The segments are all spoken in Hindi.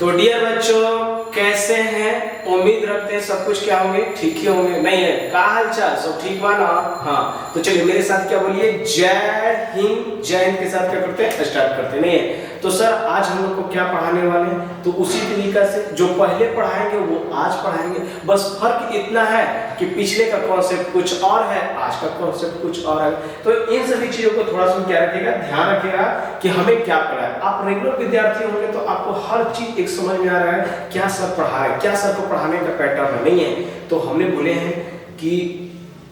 तो डियर बच्चों, कैसे हैं? उम्मीद रखते हैं सब कुछ क्या होंगे, ठीक ही होंगे। नहीं है का हाल चाल, सब ठीक बा ना? हाँ, तो चलिए मेरे साथ क्या बोलिए, जय हिंद। जय हिंद के साथ क्या करते हैं, स्टार्ट करते हैं। नहीं है तो सर आज हम लोग को क्या पढ़ाने वाले हैं, तो उसी तरीका से जो पहले पढ़ाएंगे वो आज पढ़ाएंगे। बस फर्क इतना है कि पिछले का कॉन्सेप्ट कुछ और है, आज का कॉन्सेप्ट कुछ और है। तो इन सभी चीजों को थोड़ा सा क्या रखिएगा, ध्यान रखिएगा कि हमें क्या पढ़ा है। आप रेगुलर विद्यार्थी होंगे तो आपको हर चीज एक समझ में आ रहा है, क्या सर पढ़ा रहे हैं, क्या सर को पढ़ाने का पैटर्न है। नहीं है तो हमने बोले हैं कि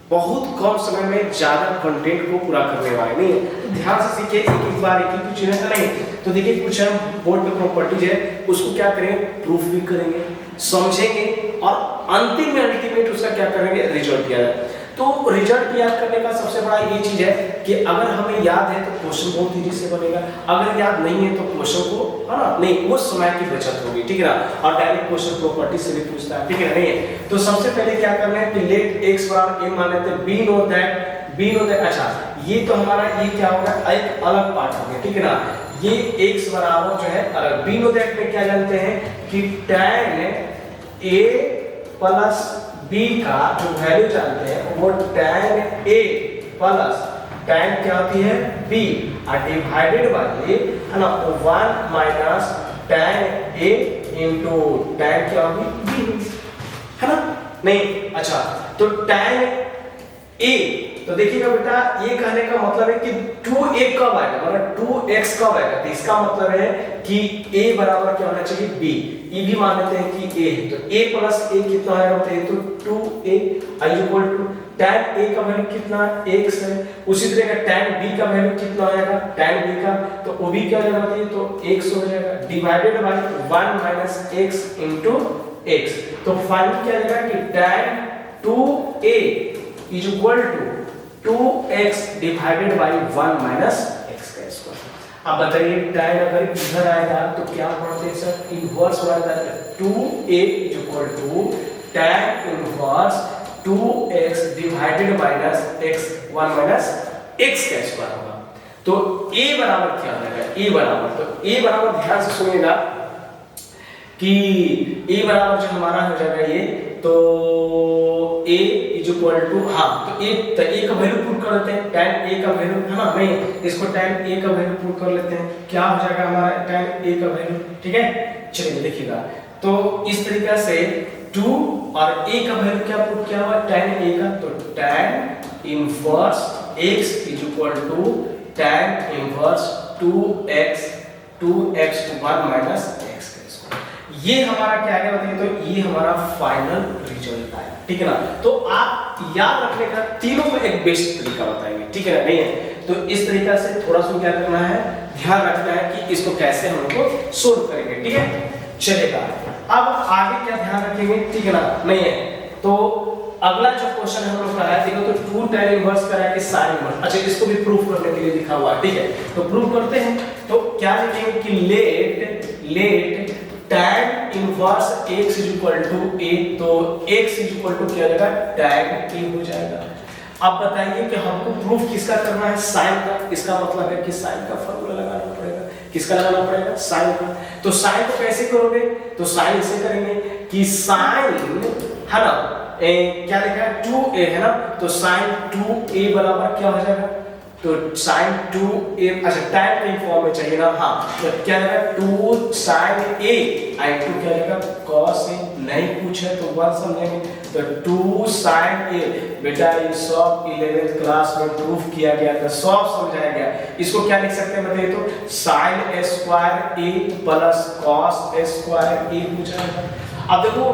बहुत कम समय में ज्यादा कंटेंट को पूरा करने वाले। नहीं है तो ध्यान से सीखिए, एक एक बार एक ही चीजें करेंगे। तो देखिए कुछ हम बोर्ड पे प्रॉपर्टीज है, उसको क्या करेंगे, प्रूफ भी करेंगे, समझेंगे और अंतिम में अल्टीमेट उसका क्या करेंगे, रिजल्ट याद है। तो रिजल्ट याद करने का सबसे बड़ा ये चीज है कि अगर हमें याद है तो क्वेश्चन बहुत इजी से बनेगा, अगर याद नहीं है तो क्वेश्चन को है ना, नहीं वो समय की बचत होगी, ठीक है ना। और डायरेक्ट क्वेश्चन प्रॉपर्टी से भी पूछता है, ठीक है नहीं है। तो सबसे पहले क्या करना है कि लेट x बराबर a मान लेते हैं, बी नो दैट। अच्छा ये तो हमारा ये क्या होगा, एक अलग पार्ट हो गया, ठीक है ना। ये x बराबर जो है अलग, बी नो दैट में क्या जानते हैं कि tan a प्लस b का जो वैल्यू जानते हैं वो tan a प्लस tan क्या होती है b और डिवाइडेड बाय है ना 1 minus tan a into tan क्या होगी b, है ना। नहीं अच्छा तो tan a, तो देखिएगा बेटा ये कहने का मतलब है कि 2a कब आएगा, मतलब 2x कब आएगा, तो इसका मतलब है कि a बराबर क्या होना चाहिए b। ये भी मान लेते हैं कि a है तो a प्लस a कितना आएगा बताइए, तो 2a equal to tan a का वैल्यू कितना x है, उसी तरह का tan b का वैल्यू कितना आएगा, tan b का तो वो भी क्या हो जाएगा बताइए, तो x हो जाएगा divided by 1 minus x into x। तो फाइनली क्या आएगा कि tan 2a is equal to 2x divided by 1 minus x का स्क्वायर। अब बताइए tan अगर इधर आएगा तो क्या पढ़ते हैं सर, इनवर्स वाला 2a is equal to tan inverse 2x divided minus x 1 minus x का स्क्वायर होगा। तो a बराबर क्या हो जाएगा, a बराबर, तो a बराबर ध्यान से सुनिएगा कि a बराबर जो हमारा हो जाएगा ये, तो a इज इक्वल टू, हाँ तो a का वैल्यू पुट कर लेते हैं, tan a का वैल्यू है ना, नहीं इसको tan a का वैल्यू पुट कर लेते हैं, क्या हो जाएगा हमारा tan a का वैल्यू, ठीक है। चलिए देखिएगा तो इस तरीका से 2 और a का वैल्यू क्या पुट किया हुआ tan a का, तो tan inverse x is equal to tan inverse 2x 1 minus x का स्क्वायर। ये हमारा क्या है बताइए, तो ये हमारा फाइनल रिजल्ट आया, ठीक है ना। तो आप याद रखने का तीनों में एक बेस्ट तरीका बताएंगे, ठीक है ना, नहीं है तो इस तरीका से थोड़ा सा क्या करना है, ध्यान रखना है कि इसको कैसे हम लोग को सोल्व करेंगे, ठीक है चलेगा। अब आगे क्या ध्यान रखेंगे, ठीक है ना, नहीं है तो अगला जो क्वेश्चन हम लोग का है, देखो तो 2 tan इनवर्स करा के sin इनवर्स, अच्छा इसको भी प्रूफ करने के लिए लिखा हुआ है, ठीक है तो प्रूफ करते हैं। तो क्या लिखेंगे कि let tan inverse x is equal to a, तो x इज इक्वल टू क्या हो जाएगा tan a हो जाएगा। अब बताइए कि हमको प्रूफ किसका करना है, sin का। इसका मतलब है कि sin का फार्मूला लगाना पड़ेगा, किसका लगाना पड़ेगा, sin का। तो sin को कैसे करोगे, तो sin इसे करेंगे कि sin है ना क्या लिखा है 2a है ना, तो sin 2a बराबर क्या हो जाएगा, तो sin 2a, अच्छा tan के फॉर्म में चाहिए ना, हाँ तो क्या रहेगा 2 sin a i2 क्या रहेगा cos a, नहीं पूछे तो 1 समझेंगे, तो 2 sin a, बेटा ये सब 11th क्लास में प्रूफ किया गया था, सब समझाया गया। इसको क्या लिख सकते हैं बताइए, तो sin a square a plus cos a square a हो जाएगा। अब देखो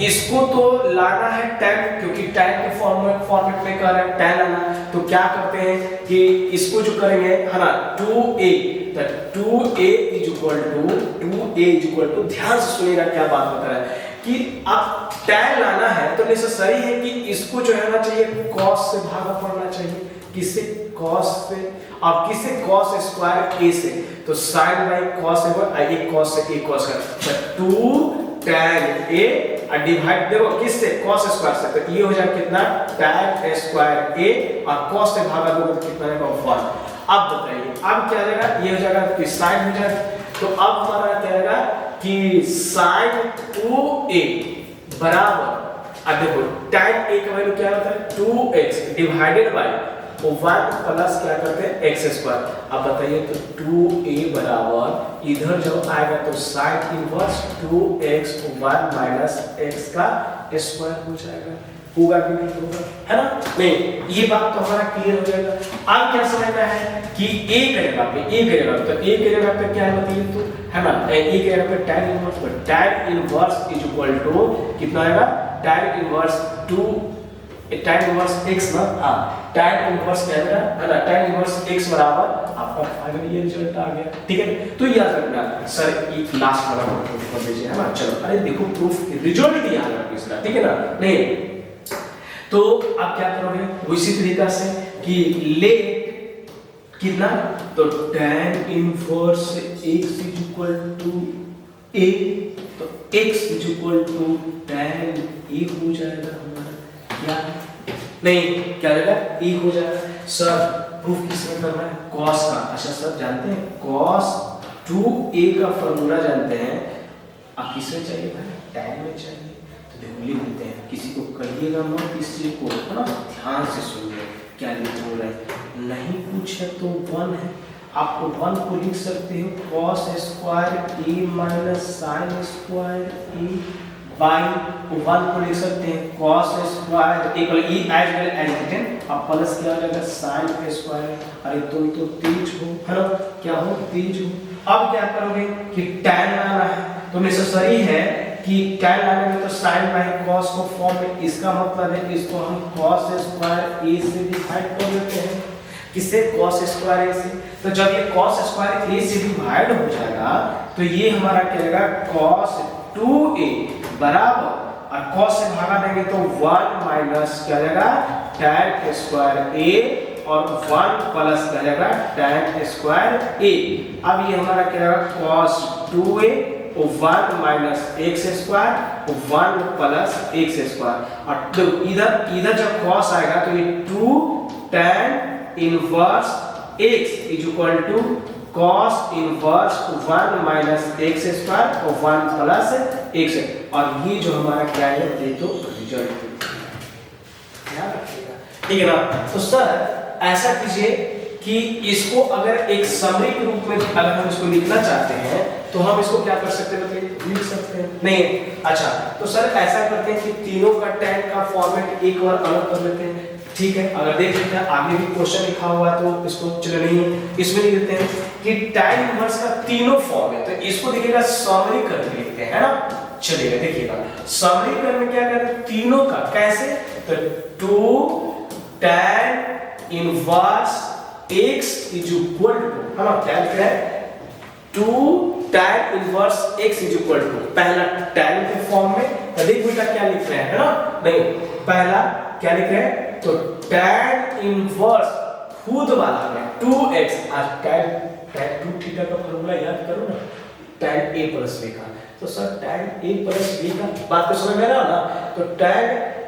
इसको तो लाना है tan, क्योंकि tan के फॉर्मेट में कह रहा है tan लाना, तो क्या करते हैं कि इसको जो करेंगे है ना 2a, तो 2a इज इक्वल टू ध्यान से सुनिएगा क्या बात बता रहा है कि अब tan लाना है तो नेसेसरी है कि इसको जो है ना चाहिए cos से भागा पड़ना चाहिए, किससे, cos से, अब किससे cos स्क्वायर a से, तो sin by cos a cos से a cos का 2 tan a और डिवाइड देखो किससे, cos स्क्वायर से, तो ये हो जाएगा कितना tan स्क्वायर a और cos से भागा दोगे तो कितना आएगा 1। अब बताइए अब क्या हो जाएगा, ये हो जाएगा कि sin हो जाएगा, तो अब हमारा क्या आएगा कि sin 2a बराबर, अब देखो tan a का वैल्यू क्या होता है 2x डिवाइडेड बाय 1 प्लस क्या करते हैं x स्क्वायर। अब बताइए तो 2a बराबर इधर जब आएगा तो sin inverse 2x 1 minus x का स्क्वायर हो जाएगा, होगा कि नहीं होगा, है ना? नहीं, ये बात तो हमारा क्लियर हो जाएगा। अब क्या समझना है कि a करेगा पे a करेगा तो a करेगा पे क्या है बताइए तो, है ना? a करेगा पे tan इनवर्स, तो tan inverse is equal to कितना आएगा, tan inverse 2 tan inverse x ना, हां tan इनवर्स क्या है ना, tan इनवर्स x बराबर आपका फाइनल ये रिजल्ट आ गया, ठीक है? तो याद रखना सर एक लास्ट वाला प्रूफ कर दीजिए, है ना? चलो, अरे देखो प्रूफ रिजल्ट दिया है तीसरा, ठीक है ना? नहीं तो आप क्या करोगे उसी तरीका से कि ले कितना, तो tan inverse x is equal to a, तो x is equal to tan a हो जाएगा हमारा, क्या नहीं क्या हो जाएगा e हो जाएगा। सर प्रूफ किसमें करना है, cos का। अच्छा सर जानते हैं cos 2a का फार्मूला जानते हैं, आप किसमें चाहिए भाई, tan में चाहिए। तो देखो लिख देते हैं, किसी को कहिएगा मत इस चीज को, है ना? ध्यान से सुनिए क्या लिख रहे हैं, नहीं पूछे तो 1 है, आपको 1 को लिख सकते हो cos square a minus sin square a by 1 को लिख सकते हैं cos square equal e as well as written, अब प्लस क्या हो जाएगा sin स्क्वायर। अरे तुम तो तेज हो, है ना? क्या हो, तेज हो। अब क्या करोगे कि tan लाना है, तो नेसेसरी है कि tan लाने में तो sin बाई cos को फॉर्म में, इसका मतलब है कि इसको हम cos स्क्वायर a से डिवाइड कर देते हैं, किससे, cos स्क्वायर a से। तो जब ये cos स्क्वायर a से डिवाइड हो जाएगा तो ये हमारा क्या रहेगा cos 2a बराबर, और cos से भागा देंगे तो 1 माइनस क्या रहेगा tan स्क्वायर a और 1 प्लस क्या रहेगा tan स्क्वायर a। अब ये हमारा क्या रहेगा cos 2a 1 minus x square 1 plus x square, और तो इधर जब cos आएगा तो ये 2 tan inverse x is equal to cos inverse 1 minus x square और 1 प्लस x, और ये जो हमारा क्या है ये तो रिजल्ट ध्यान रखिएगा, ठीक है ना? तो सर ऐसा कीजिए कि इसको अगर एक समरी के रूप में अगर हम इसको लिखना चाहते हैं तो हम इसको क्या कर सकते हैं बताइए, लिख सकते हैं नहीं? अच्छा तो सर ऐसा करते हैं कि तीनों का tan का फॉर्मेट एक बार अलग कर लेते हैं, ठीक है? अगर देख लेते हैं आगे भी क्वेश्चन लिखा हुआ है तो इसको चलो नहीं इसमें लिख देते हैं कि tan इनवर्स का तीनों फॉर्म है, तो इसको देखिएगा समरी करके लिखते हैं, है ना? चलिएगा देखिएगा समरी करने में क्या करें, तीनों का कैसे, तो 2 tan inverse x is equal to, है ना? क्या लिख रहा है 2 tan inverse x is equal to, पहला tan के फॉर्म में, तो देख बेटा क्या लिख रहे हैं, है ना? नहीं पहला क्या लिख रहे हैं, तो tan इनवर्स खुद वाला में 2x, आज tan 2 थीटा का फार्मूला याद करो ना, tan a प्लस b का, तो sir tan a plus b का बात तो समझ में आ रहा ना? तो tan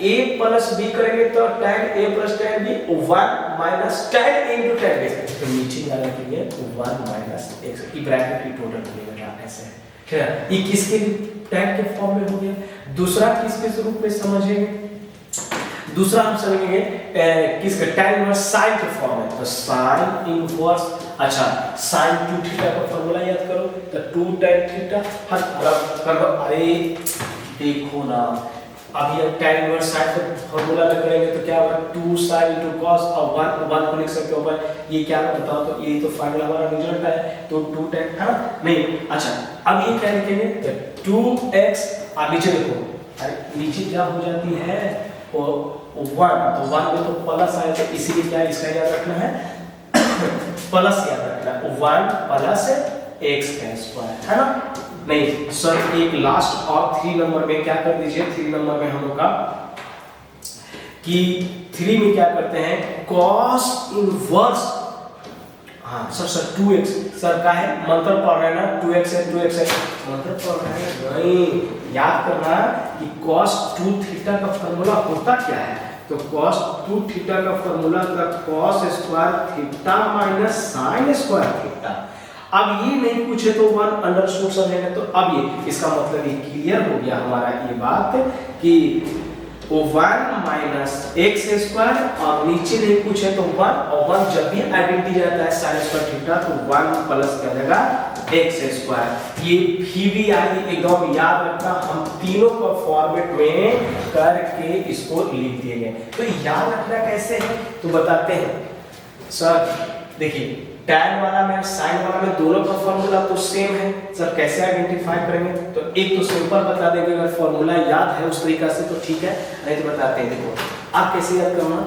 a प्लस b करेंगे तो tan a plus tan b 1 minus tan a into tan b, तो नीचे जाने के लिए 1 माइनस x की ब्रैकेट की टोटल बनेगा ऐसे, ठीक है? ये किसके tan के फॉर्म में हो गया। दूसरा किसके रूप में समझेंगे, दूसरा हम समझेंगे किसका tan इनवर्स sin के फॉर्म में, तो sin इनवर्स, अच्छा sin 2 थीटा का फार्मूला याद करो, तो 2 tan थीटा हर करो, अरे देखो ना अब ये tan इनवर्स sin का फार्मूला में करेंगे तो क्या होगा 2 sin into cos और 1 को लिख सकते हो पर ये क्या बताओ, तो ये तो फाइनल हमारा रिजल्ट है, तो 2 tan है नहीं। अच्छा अब ये क्या लिखेंगे, तो 2x, अब नीचे देखो, अरे नीचे क्या हो जाती है वो 1, तो 1 में तो प्लस आए तो इसीलिए क्या इसका याद रखना है प्लस याद रखना है, 1 प्लस x का स्क्वायर, है ना? नहीं सर एक लास्ट और 3 नंबर में क्या कर दीजिए, 3 नंबर में हम लोग का कि 3 में क्या करते हैं cos इनवर्स, हाँ सर 2x, सर का है मंत्र पढ़ रहे हैं ना, 2x है मंत्र पढ़ रहे हैं, नहीं याद करना कि cos 2 थीटा का फार्मूला होता क्या है, तो cos 2 थीटा का फार्मूला था cos square theta minus sin square theta. अब ये नहीं पूछे तो 1 अंडरस्टूड समझेंगे। तो अब ये इसका मतलब ये क्लियर हो गया हमारा ये बात कि वो 1 माइनस एक्स स्क्वायर, और नीचे नहीं पूछे तो 1, और 1 जब भी आइडेंटिटी जाता है साइन स्क्वायर थीटा तो 1 प्लस क्या जाएगा एक्स स्क्वायर। ये भी आई एकदम याद रखना, हम तीनों का फॉर्मेट में करके इसको लिख दिए गए। तो याद रखना कैसे है तो बताते हैं सर। देखिए tan वाला में sin वाला में दोनों का फॉर्मूला तो सेम है सर, कैसे आइडेंटिफाई करेंगे? तो एक तो सिंपल बता देंगे, अगर फॉर्मूला याद है उस तरीका से तो ठीक है, नहीं तो बताते हैं। देखो आप कैसे याद करना,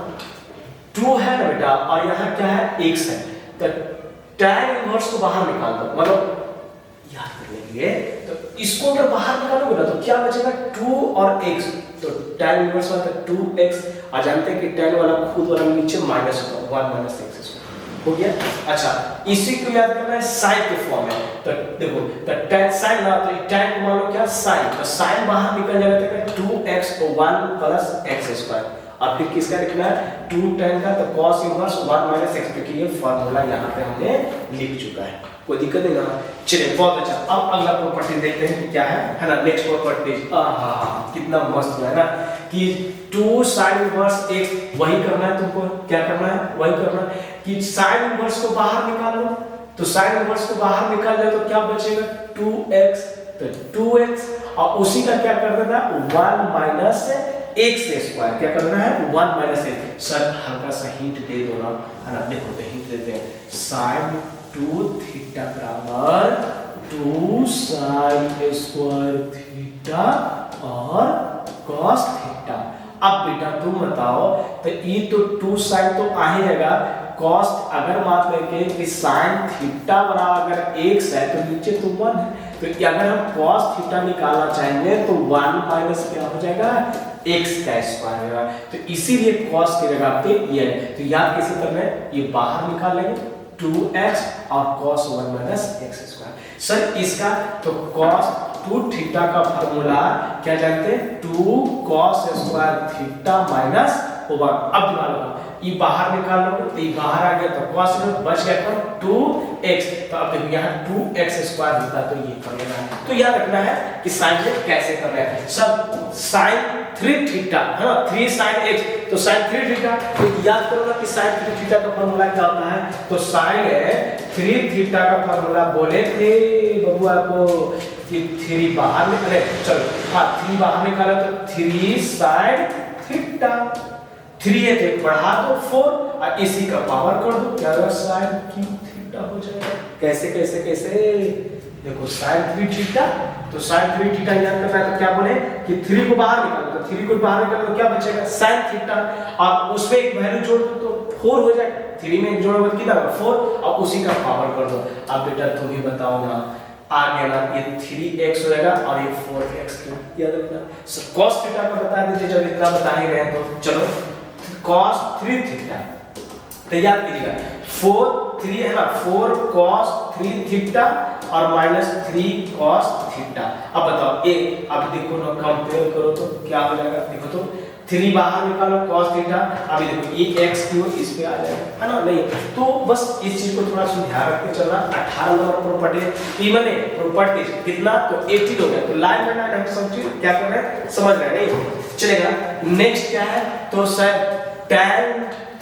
2 है ना बेटा और यहाँ क्या है x है, तो tan इनवर्स को बाहर निकाल दो, मतलब याद करने के लिए। तो इसको अगर बाहर निकालोगे ना तो क्या बचेगा 2 और x, तो tan इनवर्स होता है 2x, और जानते हैं कि tan वाला खुद वाला नीचे माइनस होगा 1 माइनस x हो गया। अच्छा इसी को याद करना है साइन के फॉर्म में, तो देखो तो tan sin ना, तो tan को मान लो क्या sin, तो sin बाहर निकल जाएगा तो 2x को 1 प्लस x स्क्वायर, और फिर किसका लिखना है 2 tan का, तो cos इनवर्स 1 माइनस x, क्योंकि ये फार्मूला यहाँ पे हमने लिख चुका है, कोई दिक्कत नहीं ना। चलिए बहुत अच्छा, अब अगला प्रॉपर्टी देखते हैं कि क्या है ना। नेक्स्ट प्रॉपर्टी कितना मस्त है ना कि 2 sin इनवर्स x, वही करना है तुमको, क्या करना है वही करना है कि sin इनवर्स को बाहर निकाल लो, तो sin इनवर्स को बाहर निकाल दे तो क्या बचेगा 2x, तो 2x, और उसी का क्या कर देना 1 माइनस x स्क्वायर, क्या करना है 1 माइनस x। सर हल्का सा हिंट दे दो ना, है ना, देखो तो हिंट देते हैं, sin 2 थीटा बराबर 2 sin स्क्वायर थीटा और cos थीटा। अब बेटा तुम बताओ, तो ये तो 2 sin तो आ ही जाएगा, cos अगर मान लेंगे कि sin थीटा बराबर अगर x है तो नीचे तो 1 है, तो अगर हम cos थीटा निकालना चाहेंगे तो 1 माइनस क्या हो जाएगा x का स्क्वायर होगा, तो इसीलिए cos की जगह पे ये है। तो याद कैसे करना है, ये बाहर निकाल लेंगे 2x और cos 1 minus x square. Sir इसका तो cos 2 थीटा का फार्मूला क्या जानते हैं 2 cos स्क्वायर थीटा माइनस होगा। अब निकालो, ये बाहर निकाल लो, तो ये बाहर आ गया तो cos में बच गया तो 2x, तो अब देखो यहाँ 2x स्क्वायर होता है, तो ये कर लेना है। तो याद रखना है कि sin में कैसे कर रहे हैं सब, sin 3 थीटा है ना, 3 sin x, तो sin 3 थीटा, तो याद करो ना कि sin 3 थीटा का फार्मूला क्या होता है, तो sin 3 थीटा का फार्मूला बोले थे बाबू आपको कि 3 बाहर निकले, चलो हाँ 3 बाहर निकाला तो 3 sin थीटा, 3 है तो बढ़ा दो 4 और इसी का पावर कर दो, क्या होगा sin 3 थीटा हो जाएगा। कैसे कैसे कैसे देखो sin 3 थीटा, तो sin 3 थीटा याद करना है तो क्या बोले कि 3 को बाहर निकालो, तो 3 को बाहर निकालो तो क्या बचेगा sin थीटा, और उसमें एक वैल्यू जोड़ दो तो 4 हो जाएगा, 3 में एक जोड़ोगे तो कितना 4, और उसी का पावर कर दो। अब बेटा तुम ही बताओ ना, आ गया ना, ये 3x हो जाएगा और ये 4x, याद रखना। सर cos थीटा का बता दीजिए, जब इतना बता ही रहे हैं तो चलो cos 3 थीटा, तो याद कीजिएगा 4 3 है ना, 4 cos 3 थीटा और माइनस 3 cos थीटा। अब बताओ ये, अब देखो ना कंपेयर करो तो क्या हो जाएगा, देखो तो 3 बाहर निकालो cos थीटा, अभी देखो ये x क्यूब इस पे आ जाएगा, है ना, नहीं तो बस इस चीज को थोड़ा सा ध्यान रख के चलना। 18 नंबर प्रॉपर्टी इवन है, प्रॉपर्टी कितना तो 18 हो गया, तो लाइन में ना सब चीज क्या कर रहे हैं समझ रहे हैं, नहीं चलेगा। नेक्स्ट क्या है तो सर tan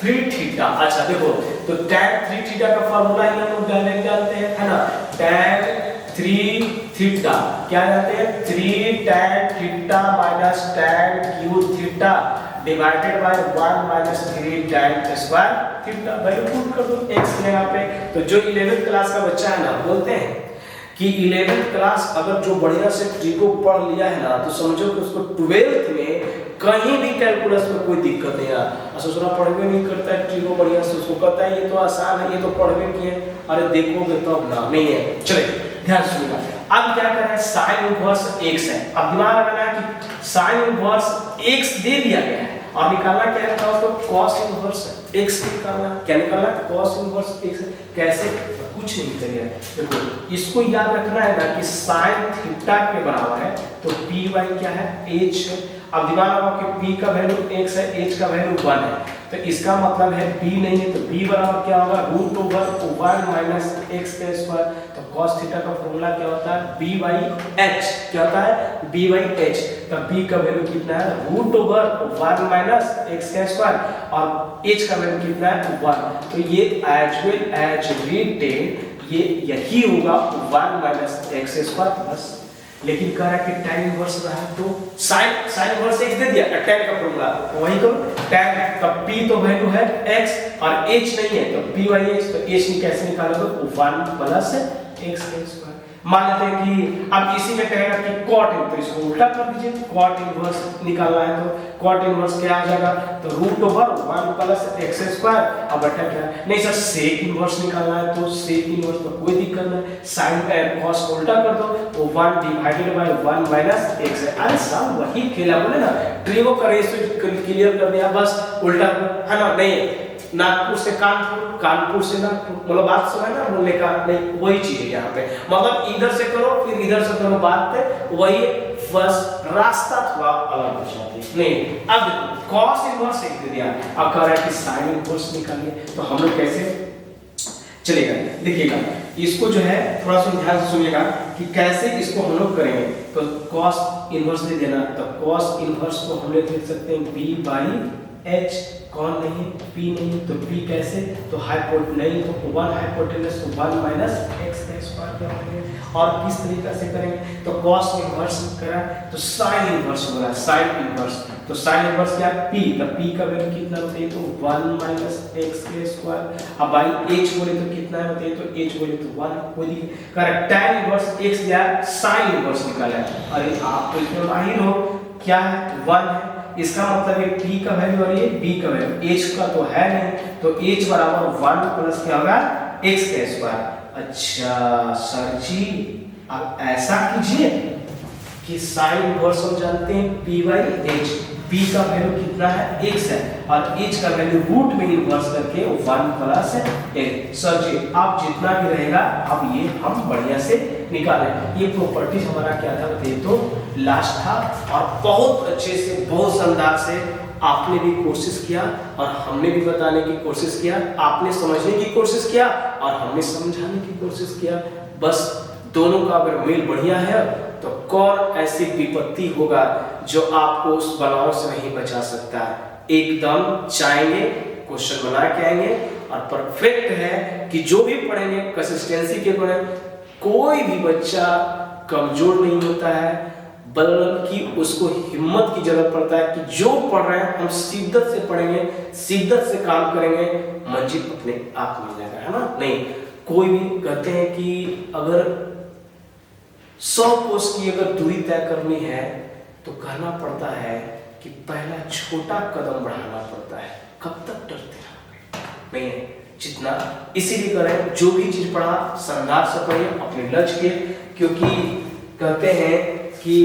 3 थीटा, अच्छा देखो तो tan 3 थीटा का फार्मूला ही हम लोग जानते हैं, है ना, tan 3 थीटा क्या जानते हैं 3 tan theta minus tan cube theta divided by 1 minus 3 tan square theta. Value put कर दो x यहाँ पे। तो जो 11th क्लास का बच्चा है ना, बोलते हैं कि 11th क्लास अगर जो बढ़िया से ट्रिको पढ़ लिया है ना, तो समझो कि उसको 12th में कहीं भी कैलकुलस में कोई दिक्कत नहीं है। सोचना पढ़वे नहीं करता है ट्रिको बढ़िया से, उसको कहता है ये तो आसान है, ये तो पढ़वे किए, अरे देखोगे तो ना नहीं है। चलिए ध्यान सुनिएगा, अब क्या कर रहे हैं sin इनवर्स x है। अब दिमाग लगाना है कि sin इनवर्स x दे दिया गया है और निकालना क्या है तो cos इनवर्स x निकालना, क्या निकालना cos इनवर्स x। कैसे, कुछ नहीं करिए, देखो इसको याद रखना है ना कि sin थीटा के बराबर है तो py क्या है h है। अब दिमाग लगाओ कि p का वैल्यू x है, h का वैल्यू 1 है, तो इसका मतलब है b नहीं है, तो b बराबर क्या होगा, रूट ओवर 1 माइनस एक्स का स्क्वायर। तो cos थीटा का फॉर्मूला क्या होता है, b बाई h। क्या होता है, b बाई h। तो b का वैल्यू कितना है, रूट ओवर 1 माइनस एक्स का स्क्वायर, और h का वैल्यू कितना है, 1। तो ये एज वेल एज रिटेन ये यही होगा 1 माइनस एक्स स्क्वायर प्लस, लेकिन कह रहा है कि tan इनवर्स रहा तो sin इनवर्स x दे दिया, tan का फॉर्मूला वही करो, tan का p तो वैल्यू है x और h नहीं है, तो p बाई h। तो h ni कैसे निकालोगे, 1 प्लस x स्क्वायर। मान लेते हैं कि अब इसी में कहेगा कि cot इन, तो इसको उल्टा कर दीजिए, cot इनवर्स निकालना है तो cot इनवर्स क्या आ जाएगा, तो root over 1 plus x square. अब बटा क्या, नहीं सर सेक इनवर्स निकालना है तो सेक इनवर्स, तो कोई दिक्कत नहीं, साइन cos को उल्टा कर दो, तो 1 डिवाइडेड बाय 1 माइनस एक्स है। अरे सब वही खेला, बोले ना ट्रिगो का रेशियो क्लियर कर दिया, बस उल्टा है ना। नहीं नागपुर से कानपुर, कानपुर से नागपुर, मतलब बात समझ ना बोलने का, नहीं वही चीज है यहाँ पे, मतलब इधर से करो फिर इधर से करो, बात है वही, बस रास्ता थोड़ा अलग हो जाती है। नहीं अब cos इनवर्स एक दे दिया, अब कह रहा है कि sin इनवर्स निकालिए, तो हम लोग कैसे चलेगा, देखिएगा इसको जो है थोड़ा सा ध्यान से सुनिएगा कि कैसे इसको हम लोग करेंगे। तो cos इनवर्स दे देना, तो cos इनवर्स को हम लोग लिख सकते हैं b बाई h, कौन नहीं, p नहीं, तो p कैसे, तो हाइपोटेनस नहीं, तो 1 हाइपोटेनस तो 1 माइनस x का स्क्वायर क्या होगा, और किस तरीके से करेंगे, तो cos इनवर्स करा तो sin इनवर्स हो रहा है, sin इनवर्स, तो sin इनवर्स क्या है, p, तो p का वैल्यू कितना होता है, तो 1 माइनस x का स्क्वायर। अब बाई h बोले तो कितना होता है, तो h बोले तो 1, कोई करेक्ट, tan इनवर्स x दिया, sin इनवर्स निकाला है। अरे आप तो इसमें माहिर हो, क्या है, 1 है, इसका मतलब ये p का वैल्यू और ये b का वैल्यू, h का तो है नहीं, तो h बराबर 1 प्लस क्या होगा, x का स्क्वायर। अच्छा सर जी अब ऐसा कीजिए कि sin इनवर्स हम जानते हैं p बाई h, p का वैल्यू कितना है, x है, और h का वैल्यू रूट में इनवर्स करके 1 प्लस x। सर जी अब जितना भी रहेगा अब ये हम बढ़िया से निकालें। ये प्रॉपर्टीज हमारा क्या था बताइए, तो लास्ट था, और बहुत अच्छे से बहुत शानदार से आपने भी कोशिश किया और हमने भी बताने की कोशिश किया, आपने समझने की कोशिश किया और हमने समझाने की कोशिश किया। बस दोनों का अगर मेल बढ़िया है तो कौन ऐसी विपत्ति होगा जो आपको उस बनाव से नहीं बचा सकता। एकदम चाहेंगे क्वेश्चन बना के आएंगे और परफेक्ट है कि जो भी पढ़ेंगे कंसिस्टेंसी के पढ़ें, कोई भी बच्चा कमजोर नहीं होता है, बल्कि उसको हिम्मत की जरूरत पड़ता है कि जो पढ़ रहे हैं हम शिद्दत से पढ़ेंगे, शिद्दत से काम करेंगे, मंजिल अपने आप मिल जाएगा, है ना। नहीं कोई भी कहते हैं कि अगर 100 कोस की अगर दूरी तय करनी है तो कहना पड़ता है कि पहला छोटा कदम बढ़ाना पड़ता है। कब तक डरते रहोगे, नहीं जितना, इसीलिए करें जो भी चीज पढ़ा शानदार से पढ़िए अपने लक्ष्य के, क्योंकि कहते हैं कि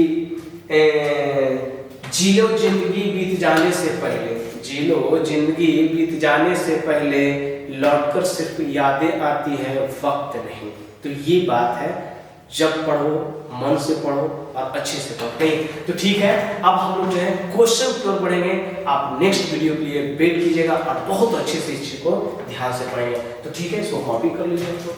जी लो जिंदगी बीत जाने से पहले, जी लो जिंदगी बीत जाने से पहले, लौटकर सिर्फ यादें आती है वक्त नहीं। तो ये बात है, जब पढ़ो मन से पढ़ो और अच्छे से पढ़ो। नहीं तो ठीक है, अब हम लोग जो है क्वेश्चन की ओर बढ़ेंगे। आप नेक्स्ट वीडियो के लिए वेट कीजिएगा और बहुत अच्छे से इस चीज को ध्यान से पढ़ेंगे। तो ठीक है, इसको कॉपी कर लीजिए। तो